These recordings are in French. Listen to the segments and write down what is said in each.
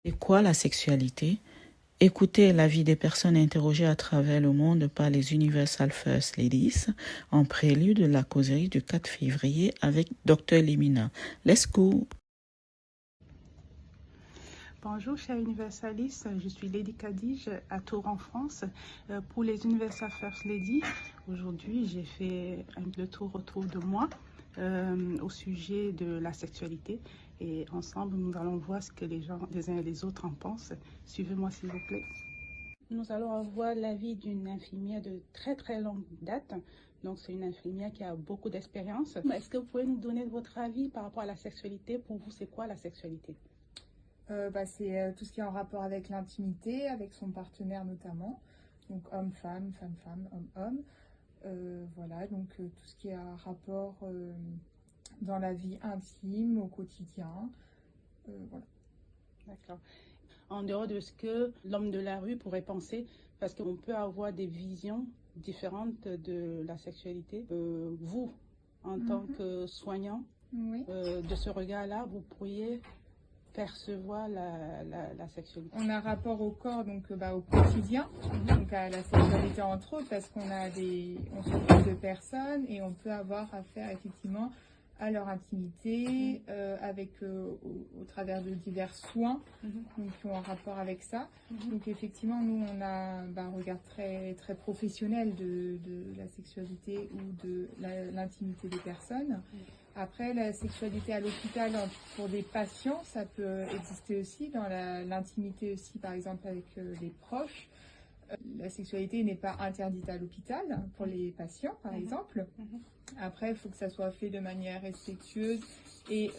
C'est quoi la sexualité? Écoutez l'avis des personnes interrogées à travers le monde par les Universal First Ladies en prélude de la causerie du 4 février avec Dr Limina. Let's go! Bonjour chers universalistes, je suis Lady Kadige à Tours en France. Pour les Universal First Ladies, aujourd'hui j'ai fait le tour autour de moi au sujet de la sexualité et ensemble nous allons voir ce que les gens les uns et les autres en pensent. Suivez-moi s'il vous plaît. Nous allons avoir l'avis d'une infirmière de très longue date. Donc c'est une infirmière qui a beaucoup d'expérience. Est-ce que vous pouvez nous donner votre avis par rapport à la sexualité? Pour vous, c'est quoi la sexualité? C'est tout ce qui est en rapport avec l'intimité, avec son partenaire notamment, donc homme-femme, femme-femme, homme-homme. Voilà, donc tout ce qui est un rapport dans la vie intime, au quotidien. Voilà. D'accord. En dehors de ce que l'homme de la rue pourrait penser, parce qu'on peut avoir des visions différentes de la sexualité. Vous, en tant que soignant, Oui. de ce regard-là, vous pourriez percevoir la sexualité. On a rapport au corps, donc au quotidien, donc à la sexualité entre autres, parce on s'occupe de personnes et on peut avoir affaire effectivement à leur intimité, au travers de divers soins donc, qui ont un rapport avec ça. Donc effectivement, nous on a un regard très professionnel de la sexualité ou de l'intimité des personnes. Après, la sexualité à l'hôpital pour des patients, ça peut exister aussi dans l'intimité aussi, par exemple avec les proches. La sexualité n'est pas interdite à l'hôpital pour les patients, par exemple. Après, il faut que ça soit fait de manière respectueuse et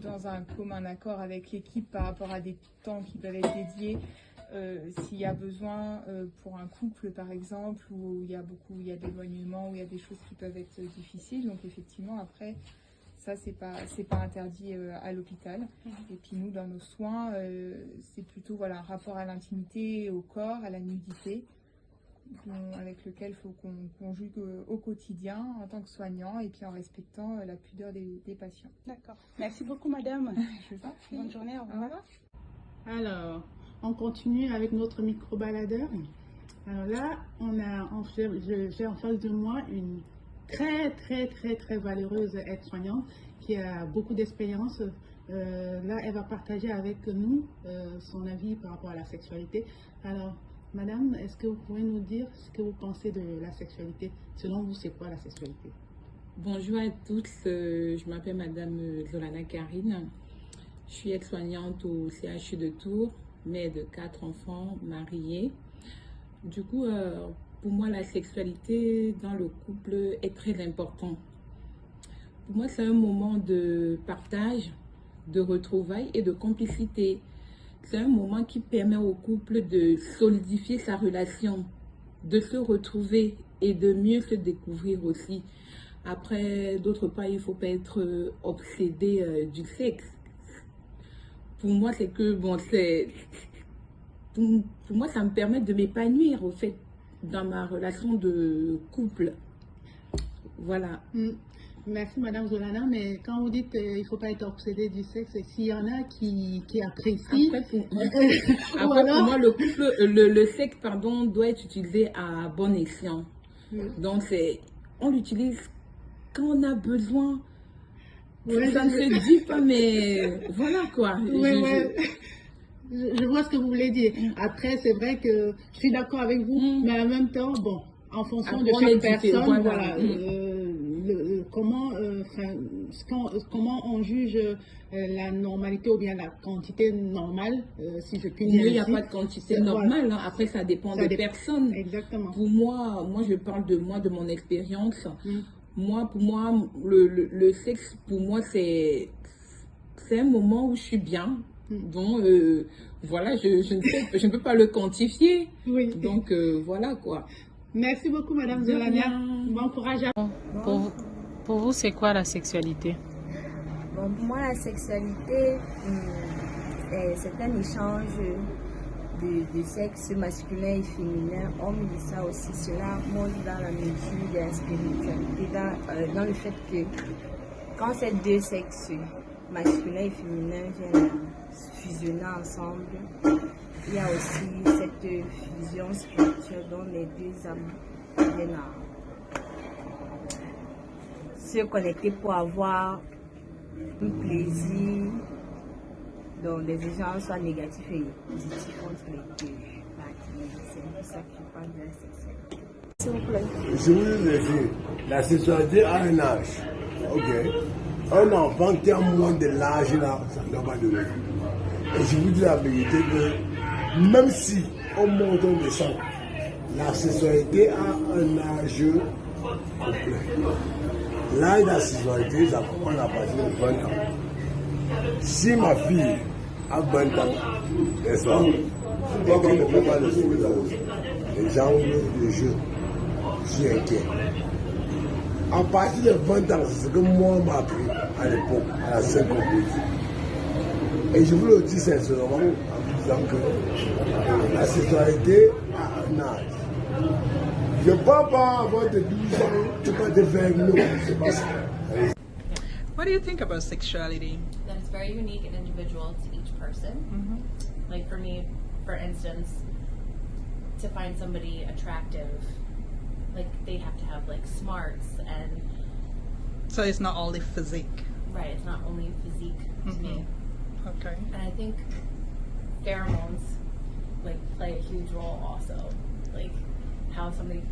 dans un commun accord avec l'équipe par rapport à des temps qui peuvent être dédiés. S'il y a besoin pour un couple par exemple où il y a de l'éloignement, où il y a des choses qui peuvent être difficiles, donc effectivement après ça c'est pas interdit à l'hôpital. Et puis nous dans nos soins c'est plutôt un rapport à l'intimité, au corps, à la nudité avec lequel il faut qu'on conjugue au quotidien en tant que soignant et puis en respectant la pudeur des patients. D'accord. Merci beaucoup madame. Je vous en prie. Bonne journée, au revoir. Alors, on continue avec notre micro-baladeur. Alors là, j'ai en face de moi une très valeureuse aide-soignante qui a beaucoup d'expérience. Là, elle va partager avec nous son avis par rapport à la sexualité. Alors, madame, est-ce que vous pouvez nous dire ce que vous pensez de la sexualité? Selon vous, c'est quoi la sexualité? Bonjour à tous, je m'appelle madame Zolana Karine. Je suis aide-soignante au CHU de Tours, mère de 4 enfants, mariée. Du coup, pour moi, la sexualité dans le couple est très important. Pour moi, c'est un moment de partage, de retrouvailles et de complicité. C'est un moment qui permet au couple de solidifier sa relation, de se retrouver et de mieux se découvrir aussi. Après, d'autre part, il ne faut pas être obsédé du sexe. Pour moi, c'est que, pour moi, ça me permet de m'épanouir, au fait, dans ma relation de couple. Voilà. Merci Madame Zolana, mais quand vous dites qu'il ne faut pas être obsédé du sexe, s'il y en a qui apprécient... Après, pour moi, le sexe, doit être utilisé à bon escient. Donc, on l'utilise quand on a besoin. Ouais, ça ne se dit pas, mais voilà quoi. Je vois ce que vous voulez dire. Après, c'est vrai que je suis d'accord avec vous, mais en même temps, en fonction de chaque personne, comment on juge la normalité ou bien la quantité normale, si je puis dire. Il n'y a pas de quantité normale, après ça dépend des personnes. Exactement. Pour moi, je parle de moi, de mon expérience. Pour moi, le sexe, pour moi, c'est un moment où je suis bien. Donc, voilà, je ne peux pas le quantifier. Oui. Donc, voilà quoi. Merci beaucoup, Madame Zolana. Bon courage à vous. Pour vous, c'est quoi la sexualité? Bon, pour moi, la sexualité, c'est un échange de sexe masculin et féminin. On me dit ça aussi, cela monte dans la mesure de la spiritualité, dans le fait que quand ces deux sexes, masculin et féminin, viennent fusionner ensemble. Il y a aussi cette fusion spirituelle dont les deux âmes viennent à se connecter pour avoir un plaisir dont les échanges soient négatifs et positifs entre les deux parties. C'est pour ça que je parle de la sexualité. S'il vous plaît. Je voulais dire, la sexualité a un âge. Ok. Un enfant qui a moins de l'âge là, ça ne doit pas donner. Et je vous dis la vérité que même si on monte un descend, la sexualité a un âge complet. L'âge de la sexualité, ça commence à partir de 20 ans. Si ma fille a 20 ans, n'est-ce pas, et qu'elle ne peut pas le suivre, les gens de jeu, je suis inquiet. À partir de 20 ans, c'est ce que moi on m'a appris à l'époque, à la 5 compétition. Et je vous le dis sincèrement en vous disant que la sexualité a un âge. Je ne peux pas avoir de 12 ans, tu peux te faire non, c'est pas ça. What do you think about sexuality? That it's very unique and individual to each person. Like for me, for instance, to find somebody attractive, like they have to have like smarts and So it's not only physique. right, it's not only physique to me. Okay. And I think pheromones like play a huge role also. Like how somebody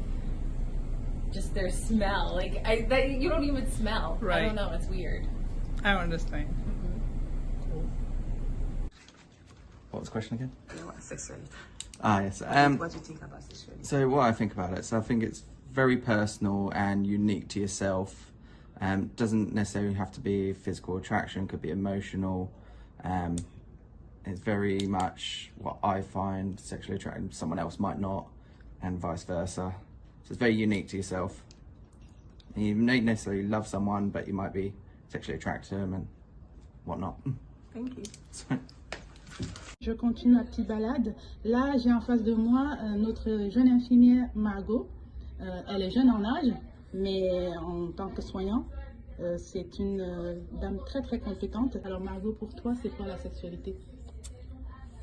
just their smell. Like that you don't even smell. I Right. don't know, it's weird. I understand. What was the question again? Sexuality. Yes. What do you think about sexuality? So what I think about it, so I think it's very personal and unique to yourself. Doesn't necessarily have to be physical attraction, could be emotional. It's very much what I find sexually attractive, someone else might not, and vice versa. So it's very unique to yourself. And you may necessarily love someone, but you might be sexually attracted to them and whatnot. Thank you. Je continue ma petite balade. Là, j'ai en face de moi notre jeune infirmière Margot. Elle est jeune en âge, mais en tant que soignant, c'est une dame très très compétente. Alors Margot, pour toi, c'est quoi la sexualité?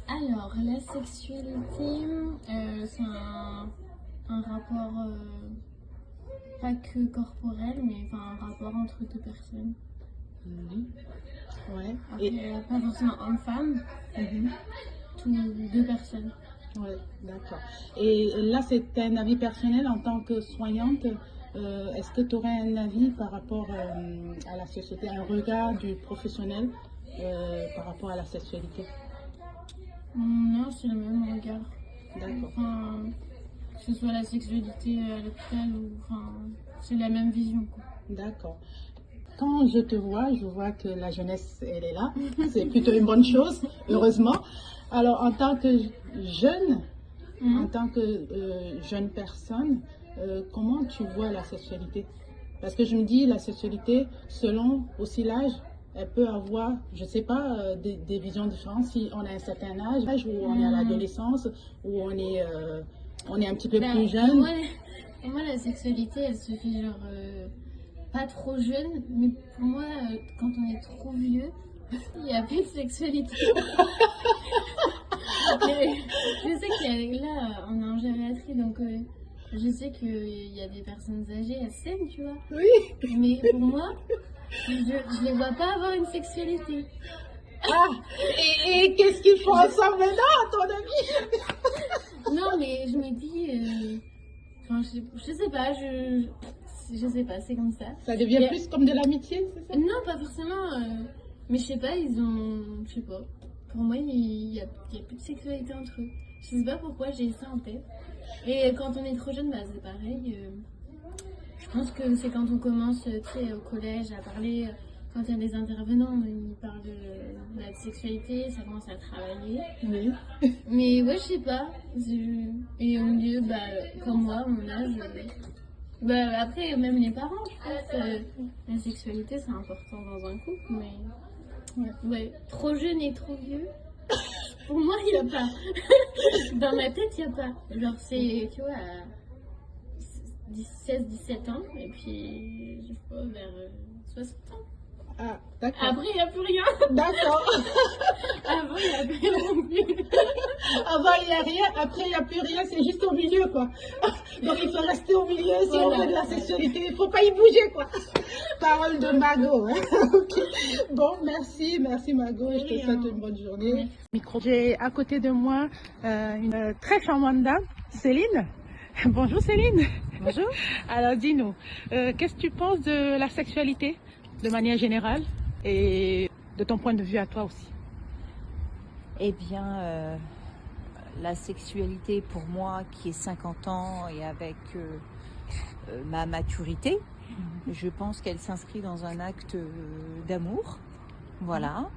Alors, la sexualité, c'est un rapport pas que corporel, mais enfin un rapport entre deux personnes. Ouais. Après, pas forcément homme-femme, deux personnes. Ouais, d'accord. Et là, c'est un avis personnel en tant que soignante. Est-ce que tu aurais un avis par rapport à la sexualité, un regard du professionnel par rapport à la sexualité? Non, c'est le même regard. D'accord. Enfin, que ce soit la sexualité à l'hôpital ou enfin, c'est la même vision, quoi. D'accord. Quand je te vois, je vois que la jeunesse, elle est là. C'est plutôt une bonne chose, heureusement. Alors, en tant que jeune, en tant que jeune personne, comment tu vois la sexualité? Parce que je me dis, la sexualité, selon aussi l'âge, elle peut avoir, je ne sais pas, des visions différentes. Si on a un certain âge, ou on est à l'adolescence, ou on est un petit peu plus jeune. Pour moi, la sexualité, elle se fait genre pas trop jeune, mais pour moi, quand on est trop vieux, il n'y a plus de sexualité. Je sais qu'il y a, là, on est en gériatrie, donc je sais qu'il y a des personnes âgées, elles s'aiment, tu vois. Oui. Mais pour moi, je les vois pas avoir une sexualité. Ah, et qu'est-ce qu'ils font ensemble maintenant, à ton avis? Non, mais je me dis, enfin, je sais pas, je sais pas, c'est comme ça. Ça devient plus comme de l'amitié, c'est ça? Non, pas forcément, mais je sais pas, je sais pas. Pour moi, il y a plus de sexualité entre eux. Je sais pas pourquoi j'ai ça en tête. Et quand on est trop jeune, bah c'est pareil. Je pense que c'est quand on commence, tu sais, au collège à parler, quand il y a des intervenants, ils parlent de la sexualité, ça commence à travailler. Oui. Mais ouais, je sais pas. Et au milieu, bah, comme moi, à mon âge, bah, après, même les parents, je pense, la sexualité, c'est important dans un couple, mais ouais, trop jeune et trop vieux, pour moi, il n'y a pas. Dans ma tête, il n'y a pas. Genre, c'est, tu vois, à 16-17 ans, et puis, je sais pas, vers 60 ans. Ah, d'accord. Après, il n'y a plus rien. D'accord. Avant, il n'y a plus rien non plus. Avant, il n'y a rien. Après, il n'y a plus rien. C'est juste au milieu, quoi. Donc, il faut rester au milieu si on a de la sexualité. Il ne faut pas y bouger, quoi. Parole de Mago. Hein. Okay. Bon, merci. Merci, Mago. Je te souhaite une bonne journée. J'ai à côté de moi une très charmante dame, Céline. Bonjour, Céline. Bonjour. Alors, dis-nous, qu'est-ce que tu penses de la sexualité de manière générale et de ton point de vue à toi aussi? Eh bien, la sexualité pour moi qui ai 50 ans et avec ma maturité, je pense qu'elle s'inscrit dans un acte d'amour. Voilà.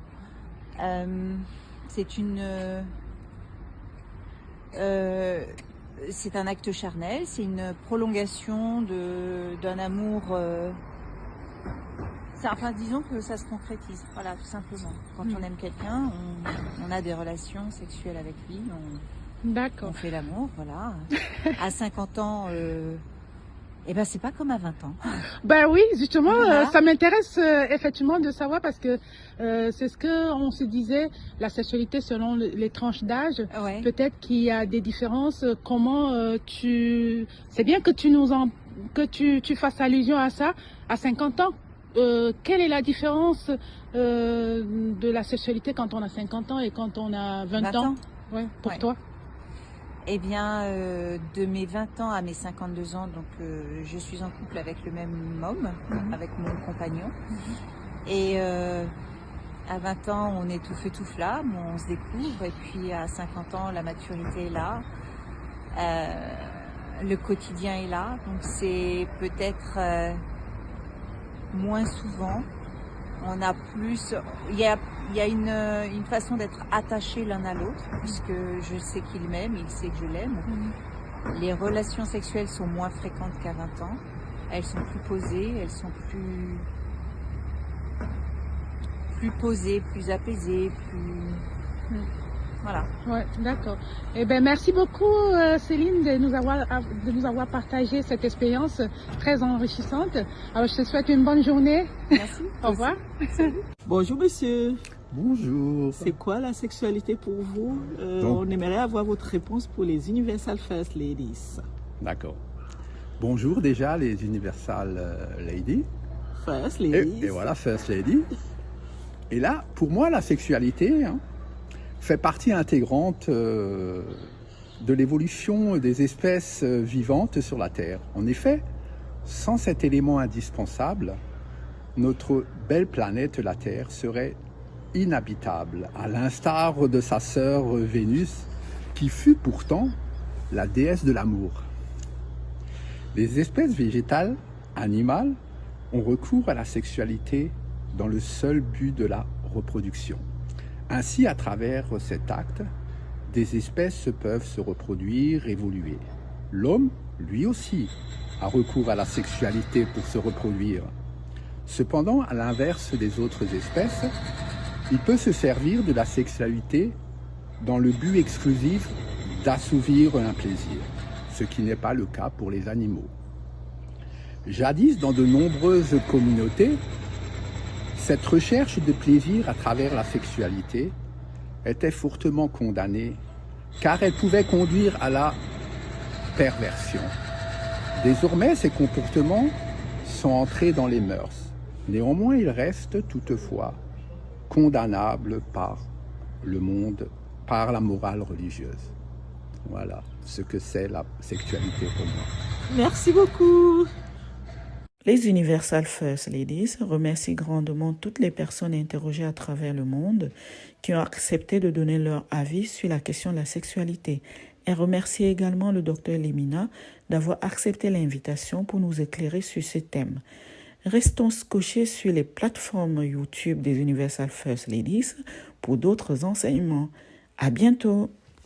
C'est un acte charnel, c'est une prolongation d'un amour. Enfin, disons que ça se concrétise, voilà, tout simplement. Quand on aime quelqu'un, on a des relations sexuelles avec lui, on fait l'amour, voilà. À 50 ans, eh ben, c'est pas comme à 20 ans. Ben oui, justement, Voilà. ça m'intéresse effectivement de savoir parce que c'est ce qu'on se disait, la sexualité selon les tranches d'âge. Ouais. Peut-être qu'il y a des différences. Comment c'est bien que tu fasses allusion à ça à 50 ans. Quelle est la différence de la sexualité quand on a 50 ans et quand on a 20 ans? Ouais, pour toi? Eh bien, de mes 20 ans à mes 52 ans, donc je suis en couple avec le même homme, avec mon compagnon. Et à 20 ans, on est tout feu tout flamme, on se découvre. Et puis à 50 ans, la maturité est là, le quotidien est là. Donc c'est peut-être moins souvent. On a plus, il y a une façon d'être attaché l'un à l'autre, puisque je sais qu'il m'aime, il sait que je l'aime. Les relations sexuelles sont moins fréquentes qu'à 20 ans. Elles sont plus posées, elles sont plus posées, plus apaisées, plus... Voilà. Ouais, d'accord. Eh ben, merci beaucoup, Céline, de nous avoir partagé cette expérience très enrichissante. Alors, je te souhaite une bonne journée. Merci. Au revoir. Bonjour, monsieur. Bonjour. C'est quoi la sexualité pour vous? Donc, on aimerait avoir votre réponse pour les Universal First Ladies. D'accord. Bonjour déjà, les Universal Ladies. First Ladies. Et voilà, First Lady. Et là, pour moi, la sexualité fait partie intégrante de l'évolution des espèces vivantes sur la Terre. En effet, sans cet élément indispensable, notre belle planète, la Terre, serait inhabitable, à l'instar de sa sœur Vénus, qui fut pourtant la déesse de l'amour. Les espèces végétales, animales, ont recours à la sexualité dans le seul but de la reproduction. Ainsi, à travers cet acte, des espèces peuvent se reproduire, évoluer. L'homme, lui aussi, a recours à la sexualité pour se reproduire. Cependant, à l'inverse des autres espèces, il peut se servir de la sexualité dans le but exclusif d'assouvir un plaisir, ce qui n'est pas le cas pour les animaux. Jadis, dans de nombreuses communautés, cette recherche de plaisir à travers la sexualité était fortement condamnée car elle pouvait conduire à la perversion. Désormais, ces comportements sont entrés dans les mœurs. Néanmoins, ils restent toutefois condamnables par le monde, par la morale religieuse. Voilà ce que c'est la sexualité pour moi. Merci beaucoup. Les Universal First Ladies remercient grandement toutes les personnes interrogées à travers le monde qui ont accepté de donner leur avis sur la question de la sexualité. Elles remercient également le Dr Limina d'avoir accepté l'invitation pour nous éclairer sur ce thème. Restons scotchés sur les plateformes YouTube des Universal First Ladies pour d'autres enseignements. À bientôt.